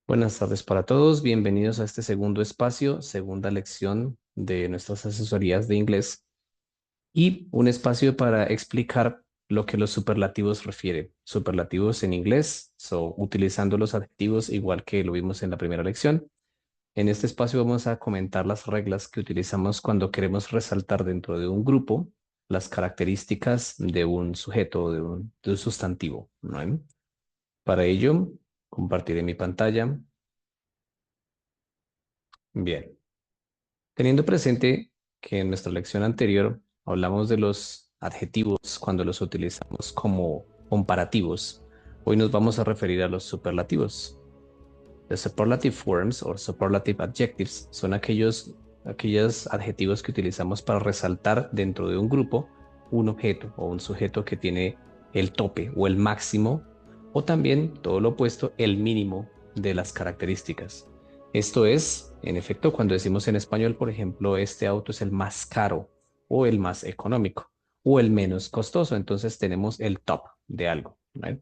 Buenas tardes para todos, bienvenidos a este segundo espacio, segunda lección de nuestras asesorías de inglés y un espacio para explicar lo que los superlativos refieren. Superlativos en inglés, utilizando los adjetivos igual que lo vimos en la primera lección. En este espacio vamos a comentar las reglas que utilizamos cuando queremos resaltar dentro de un grupo las características de un sujeto o de un sustantivo, ¿no? Para ello, compartiré mi pantalla. Bien. Teniendo presente que en nuestra lección anterior hablamos de los adjetivos cuando los utilizamos como comparativos, hoy nos vamos a referir a los superlativos. The superlative forms o superlative adjectives son aquellos adjetivos que utilizamos para resaltar dentro de un grupo un objeto o un sujeto que tiene el tope o el máximo o también todo lo opuesto, el mínimo de las características. Esto es, en efecto, cuando decimos en español, por ejemplo, este auto es el más caro o el más económico o el menos costoso, entonces tenemos el top de algo, ¿right?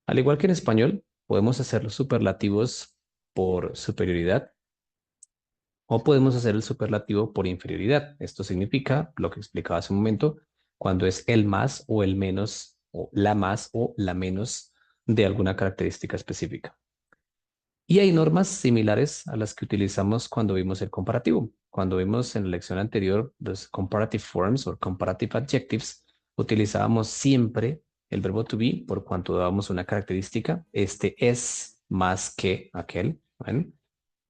Al igual que en español, podemos hacer los superlativos por superioridad o podemos hacer el superlativo por inferioridad. Esto significa, lo que explicaba hace un momento, cuando es el más o el menos, o la más o la menos de alguna característica específica. Y hay normas similares a las que utilizamos cuando vimos el comparativo. Cuando vimos en la lección anterior los comparative forms o comparative adjectives, utilizábamos siempre el verbo to be por cuanto dábamos una característica. Este es más que aquel. ¿Ven?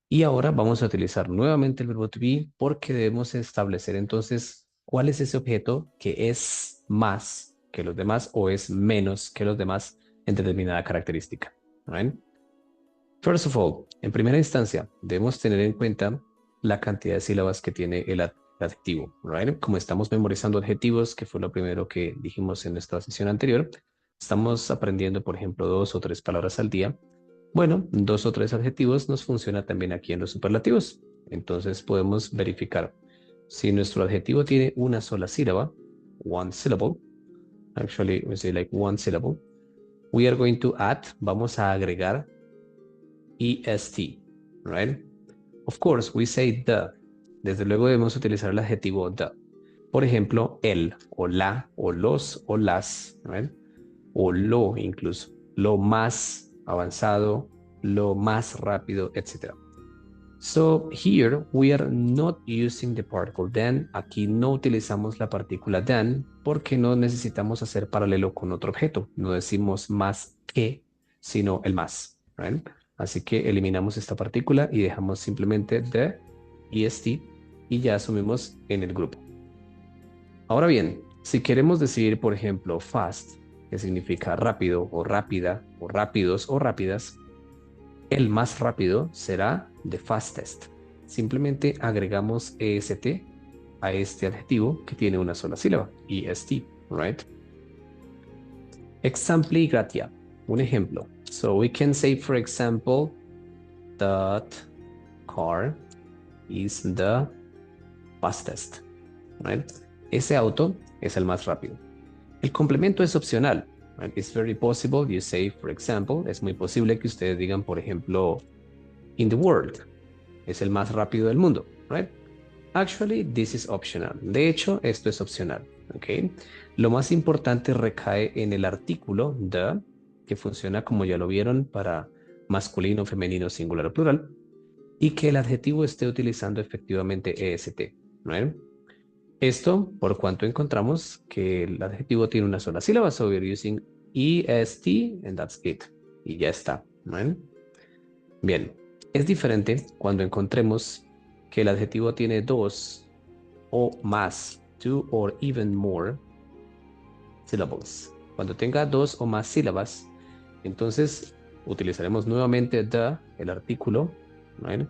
Y ahora vamos a utilizar nuevamente el verbo to be porque debemos establecer entonces cuál es ese objeto que es más que los demás o es menos que los demás en determinada característica. ¿Ven? First of all, en primera instancia, debemos tener en cuenta la cantidad de sílabas que tiene el adjetivo, right? Como estamos memorizando adjetivos, que fue lo primero que dijimos en nuestra sesión anterior, estamos aprendiendo, por ejemplo, 2 o 3 palabras al día. Bueno, 2 o 3 adjetivos nos funciona también aquí en los superlativos. Entonces podemos verificar si nuestro adjetivo tiene una sola sílaba, one syllable, actually we say like one syllable, we are going to add, vamos a agregar est, right? Of course, we say the. Desde luego debemos utilizar el adjetivo the. Por ejemplo, el, o la, o los, o las, right? O lo incluso. Lo más avanzado, lo más rápido, etc. So here we are not using the particle than. Aquí no utilizamos la partícula than porque no necesitamos hacer paralelo con otro objeto. No decimos más que, sino el más, right? Así que eliminamos esta partícula y dejamos simplemente the, est y ya asumimos en el grupo. Ahora bien, si queremos decir, por ejemplo, fast, que significa rápido o rápida o rápidos o rápidas, el más rápido será the fastest. Simplemente agregamos est a este adjetivo que tiene una sola sílaba, est, right? Exemple gratia, un ejemplo. So we can say, for example, that car is the fastest, right? Ese auto es el más rápido. El complemento es opcional. Right? It's very possible you say, for example, es muy posible que ustedes digan, por ejemplo, in the world, es el más rápido del mundo, right? Actually, this is optional. De hecho, esto es opcional, ¿ok? Lo más importante recae en el artículo the, que funciona como ya lo vieron para masculino, femenino, singular o plural, y que el adjetivo esté utilizando efectivamente est, right? Esto por cuanto encontramos que el adjetivo tiene una sola sílaba, so we're using est and that's it. Y ya está, right? Bien, es diferente cuando encontremos que el adjetivo tiene dos o más, two or even more syllables. Cuando tenga dos o más sílabas, entonces utilizaremos nuevamente the, el artículo, ¿right?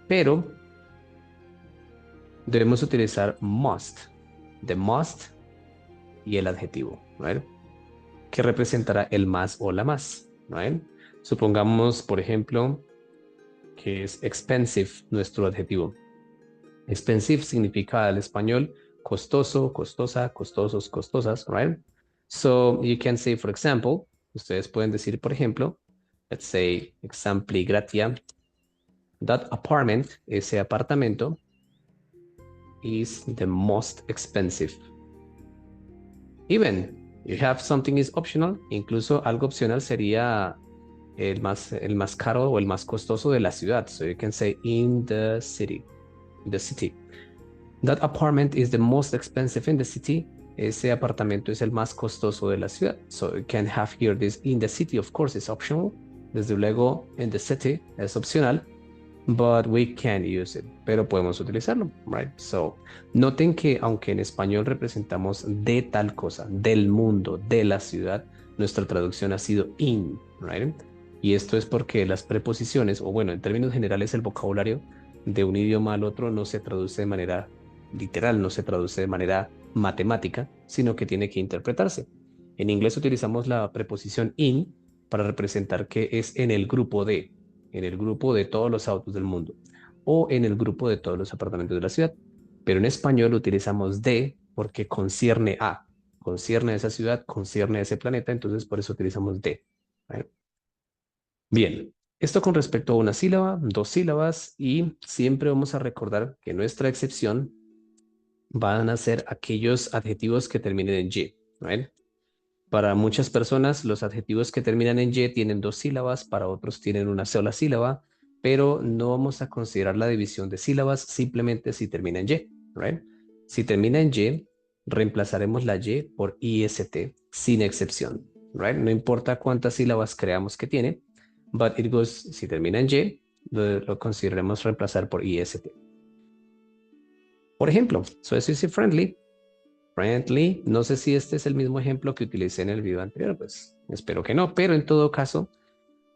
Pero debemos utilizar must, the must y el adjetivo, ¿right? Que representará el más o la más, ¿right? Supongamos, por ejemplo, que es expensive nuestro adjetivo. Expensive significa al español costoso, costosa, costosos, costosas, right? So you can say, for example, ustedes pueden decir, por ejemplo, let's say, example, gratia, that apartment, ese apartamento, is the most expensive. Even you have something is optional, incluso algo opcional sería el más caro o el más costoso de la ciudad. So you can say in the city, the city. That apartment is the most expensive in the city. Ese apartamento es el más costoso de la ciudad. So you can have here this in the city, of course, it's optional. Desde luego, in the city es opcional, but we can use it. Pero podemos utilizarlo, right? So, noten que aunque en español representamos de tal cosa, del mundo, de la ciudad, nuestra traducción ha sido in, right? Y esto es porque las preposiciones, o bueno, en términos generales, el vocabulario de un idioma al otro no se traduce de manera literal, no se traduce de manera matemática, sino que tiene que interpretarse. En inglés utilizamos la preposición in para representar que es en el grupo de todos los autos del mundo o en el grupo de todos los apartamentos de la ciudad. Pero en español utilizamos de porque concierne a esa ciudad, concierne a ese planeta, entonces por eso utilizamos de. ¿Vale? Bien, esto con respecto a una sílaba, dos sílabas y siempre vamos a recordar que nuestra excepción van a ser aquellos adjetivos que terminen en y, ¿right? Para muchas personas, los adjetivos que terminan en y tienen dos sílabas, para otros tienen una sola sílaba, pero no vamos a considerar la división de sílabas simplemente si termina en y, ¿right? Si termina en y, reemplazaremos la y por ist sin excepción, ¿right? No importa cuántas sílabas creamos que tiene, but it goes, si termina en y, lo consideraremos reemplazar por ist. Por ejemplo, so as you see friendly, friendly, no sé si este es el mismo ejemplo que utilicé en el video anterior, pues espero que no, pero en todo caso,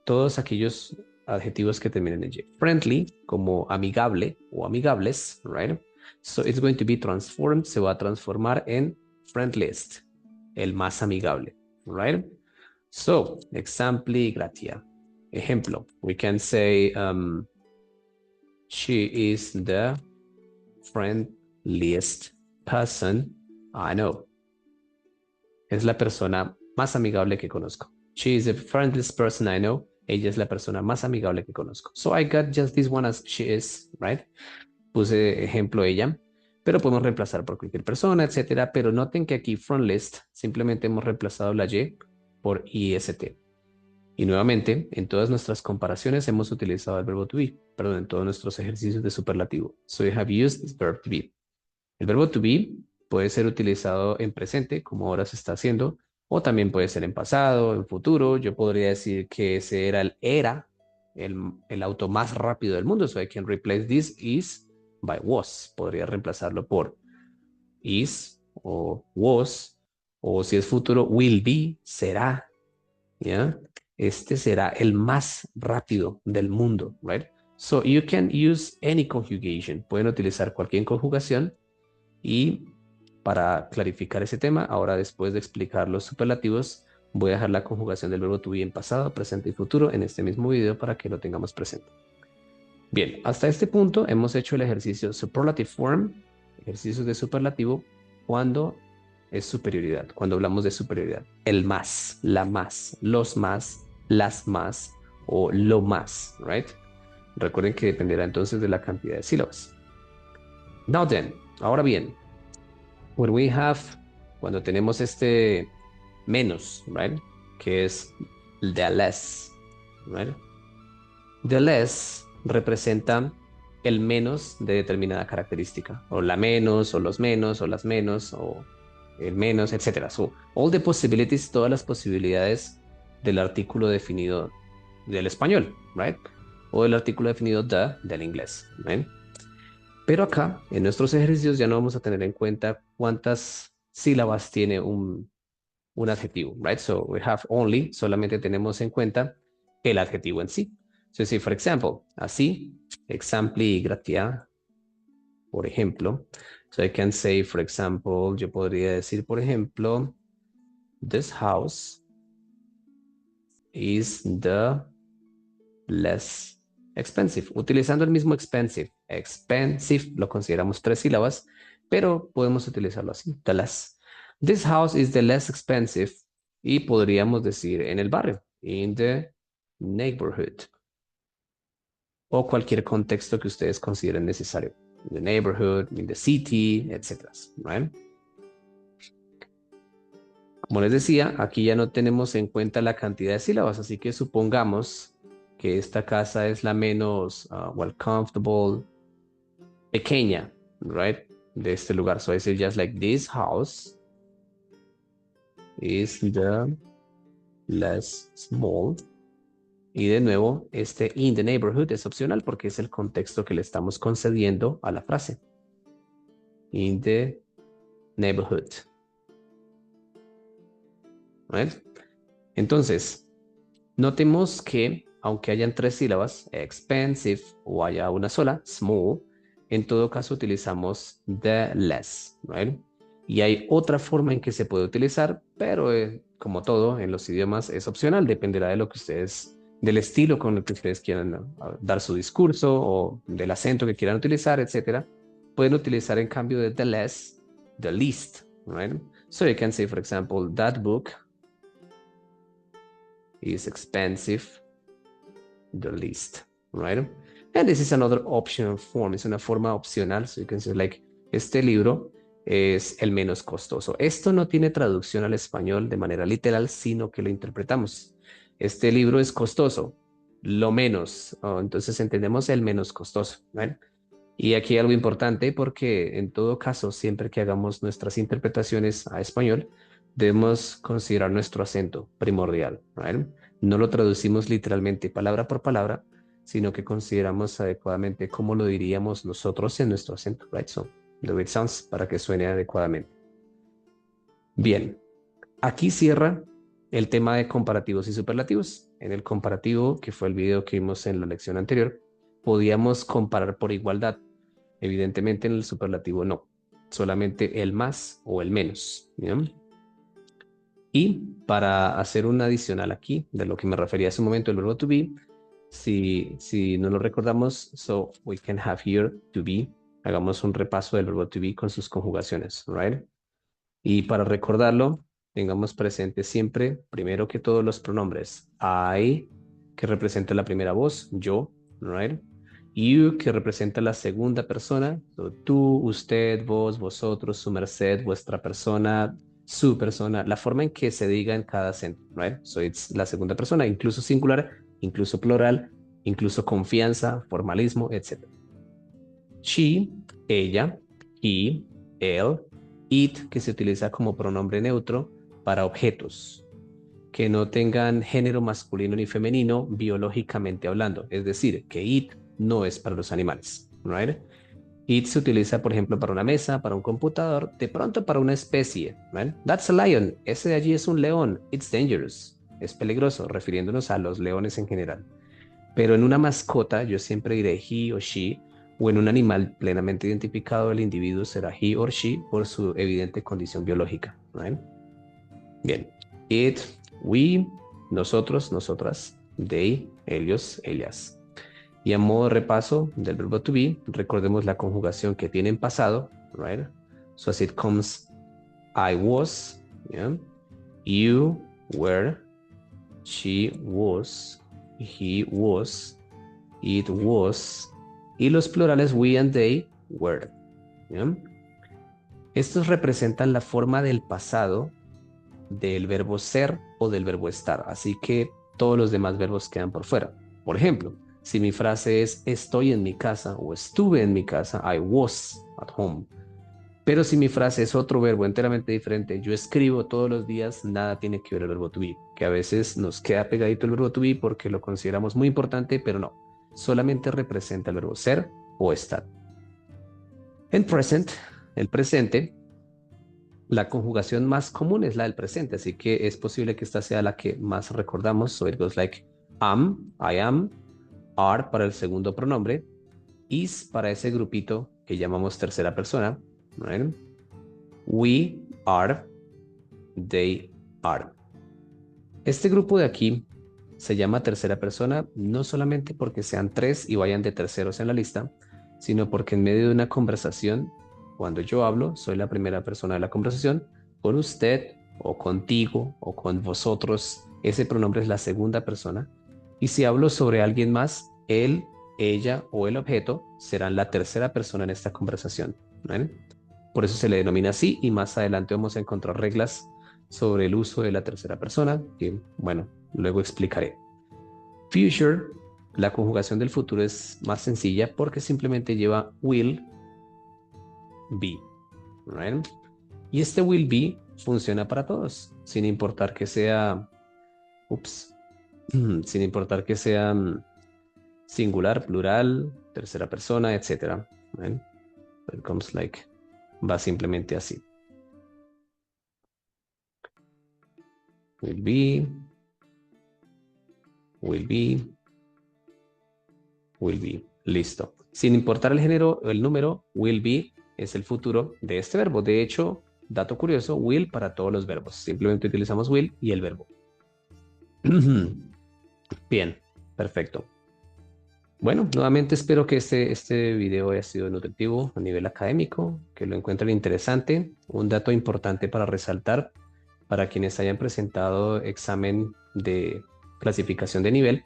todos aquellos adjetivos que terminen en y. Friendly, como amigable o amigables, right? So it's going to be transformed, se va a transformar en friendliest, el más amigable, right? So, example, gratia. Ejemplo, we can say, she is the friendliest person I know. Es la persona más amigable que conozco. She is the friendliest person I know. Ella es la persona más amigable que conozco. So I got just this one as she is, right? Puse ejemplo ella, pero podemos reemplazar por cualquier persona, etcétera. Pero noten que aquí from list simplemente hemos reemplazado la y por ist. Y nuevamente, en todas nuestras comparaciones hemos utilizado el verbo to be, perdón, en todos nuestros ejercicios de superlativo. So we have used this verb to be. El verbo to be puede ser utilizado en presente, como ahora se está haciendo, o también puede ser en pasado, en futuro. Yo podría decir que ese era el auto más rápido del mundo. So I can replace this is by was. Podría reemplazarlo por is o was, o si es futuro, will be, será. ¿Ya? Este será el más rápido del mundo, right? So you can use any conjugation. Pueden utilizar cualquier conjugación. Y para clarificar ese tema, ahora después de explicar los superlativos, voy a dejar la conjugación del verbo to be en pasado, presente y futuro en este mismo video para que lo tengamos presente. Bien, hasta este punto hemos hecho el ejercicio superlative form, ejercicios de superlativo, cuando es superioridad, cuando hablamos de superioridad. El más, la más, los más, las más o lo más, right? Recuerden que dependerá entonces de la cantidad de sílabas. Now then, ahora bien, when we have, cuando tenemos este menos, right? Que es the less, right? The less representa el menos de determinada característica, o la menos, o los menos, o las menos, o el menos, etcétera. So, all the possibilities, todas las posibilidades del artículo definido del español, right? O del artículo definido the del inglés, right? Pero acá, en nuestros ejercicios, ya no vamos a tener en cuenta cuántas sílabas tiene un adjetivo, right? So we have only, solamente tenemos en cuenta el adjetivo en sí. So si, for example, así, exempli gratia, por ejemplo. So I can say, for example, yo podría decir, por ejemplo, this house is the less expensive. Utilizando el mismo expensive. Expensive lo consideramos tres sílabas, pero podemos utilizarlo así. The less. This house is the less expensive. Y podríamos decir en el barrio. In the neighborhood. O cualquier contexto que ustedes consideren necesario. In the neighborhood, in the city, etc. Right? Como les decía, aquí ya no tenemos en cuenta la cantidad de sílabas, así que supongamos que esta casa es la menos, well, comfortable, pequeña, right? De este lugar. So I say just like this house is the less small. Y de nuevo, este in the neighborhood es opcional porque es el contexto que le estamos concediendo a la frase. In the neighborhood. Right? Entonces, notemos que aunque hayan tres sílabas, expensive o haya una sola, small, en todo caso utilizamos the less, right? Y hay otra forma en que se puede utilizar, pero como todo en los idiomas es opcional, dependerá de lo que ustedes, del estilo con el que ustedes quieran dar su discurso o del acento que quieran utilizar, etcétera. Pueden utilizar en cambio de the less, the least, right? So you can say, for example, that book is expensive, the least, right? And this is another optional form. Es una forma opcional. So you can say like, este libro es el menos costoso. Esto no tiene traducción al español de manera literal, sino que lo interpretamos. Este libro es costoso, lo menos. Entonces entendemos el menos costoso, right? Y aquí hay algo importante porque en todo caso, siempre que hagamos nuestras interpretaciones a español, debemos considerar nuestro acento primordial, right? No lo traducimos literalmente palabra por palabra, sino que consideramos adecuadamente cómo lo diríamos nosotros en nuestro acento, right? So, the way it sounds, para que suene adecuadamente. Bien, aquí cierra el tema de comparativos y superlativos. En el comparativo, que fue el video que vimos en la lección anterior, podíamos comparar por igualdad. Evidentemente en el superlativo no, solamente el más o el menos. ¿Bien? Y para hacer un adicional aquí, de lo que me refería hace un momento, el verbo to be, si no lo recordamos, so we can have here to be. Hagamos un repaso del verbo to be con sus conjugaciones, right? Y para recordarlo, tengamos presente siempre, primero que todos los pronombres. I, que representa la primera voz, yo, right? You, que representa la segunda persona, so, tú, usted, vos, vosotros, su merced, vuestra persona, su persona, la forma en que se diga en cada acento, right? So it's la segunda persona, incluso singular, incluso plural, incluso confianza, formalismo, etc. She, ella, he, él, it, que se utiliza como pronombre neutro para objetos que no tengan género masculino ni femenino biológicamente hablando. Es decir, que it no es para los animales, right? It se utiliza, por ejemplo, para una mesa, para un computador, de pronto para una especie, right? That's a lion. Ese de allí es un león. It's dangerous. Es peligroso, refiriéndonos a los leones en general. Pero en una mascota, yo siempre diré he o she, o en un animal plenamente identificado, el individuo será he or she por su evidente condición biológica, right? Bien. It, we, nosotros, nosotras, they, ellos, ellas. Y a modo de repaso del verbo to be, recordemos la conjugación que tiene en pasado, right? So as it comes, I was, yeah? You were, she was, he was, it was, y los plurales we and they were, yeah? Estos representan la forma del pasado del verbo ser o del verbo estar, así que todos los demás verbos quedan por fuera. Por ejemplo, si mi frase es estoy en mi casa o estuve en mi casa, I was at home. Pero si mi frase es otro verbo enteramente diferente, yo escribo todos los días, nada tiene que ver el verbo to be, que a veces nos queda pegadito el verbo to be porque lo consideramos muy importante, pero no, solamente representa el verbo ser o estar. En present, el presente, la conjugación más común es la del presente, así que es posible que esta sea la que más recordamos. So it goes like am, I am, are para el segundo pronombre, is para ese grupito que llamamos tercera persona, right? We are, they are. Este grupo de aquí se llama tercera persona no solamente porque sean tres y vayan de terceros en la lista, sino porque en medio de una conversación, cuando yo hablo, soy la primera persona de la conversación, con usted o contigo o con vosotros, ese pronombre es la segunda persona. Y si hablo sobre alguien más, él, ella o el objeto serán la tercera persona en esta conversación. ¿Vale? Por eso se le denomina así y más adelante vamos a encontrar reglas sobre el uso de la tercera persona que, bueno, luego explicaré. Future, la conjugación del futuro es más sencilla porque simplemente lleva will be. ¿Right? Y este will be funciona para todos, sin importar que sea, ups, sin importar que sea singular, plural, tercera persona, etc. ¿Right? It comes like, va simplemente así. Will be, will be, will be. Listo. Sin importar el género o el número, will be es el futuro de este verbo. De hecho, dato curioso, will para todos los verbos. Simplemente utilizamos will y el verbo. Bien, perfecto. Bueno, nuevamente espero que este video haya sido nutritivo a nivel académico, que lo encuentren interesante. Un dato importante para resaltar para quienes hayan presentado examen de clasificación de nivel,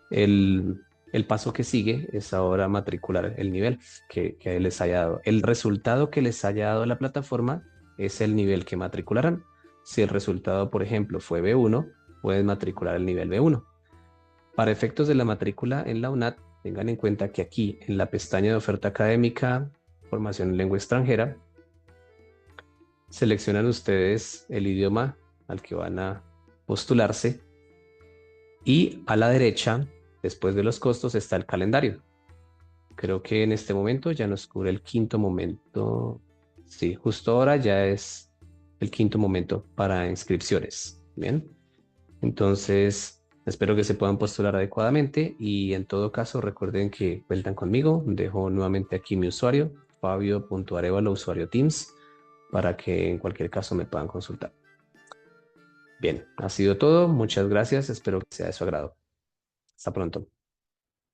el paso que sigue es ahora matricular el nivel que les haya dado. El resultado que les haya dado la plataforma es el nivel que matricularán. Si el resultado, por ejemplo, fue B1, pueden matricular el nivel B1. Para efectos de la matrícula en la UNAD, tengan en cuenta que aquí en la pestaña de oferta académica, formación en lengua extranjera, seleccionan ustedes el idioma al que van a postularse y a la derecha, después de los costos, está el calendario. Creo que en este momento ya nos cubre el quinto momento. Sí, justo ahora ya es el quinto momento para inscripciones. Bien, entonces espero que se puedan postular adecuadamente y en todo caso recuerden que cuentan conmigo. Dejo nuevamente aquí mi usuario, fabio.arevalo, usuario Teams, para que en cualquier caso me puedan consultar. Bien, ha sido todo. Muchas gracias. Espero que sea de su agrado. Hasta pronto.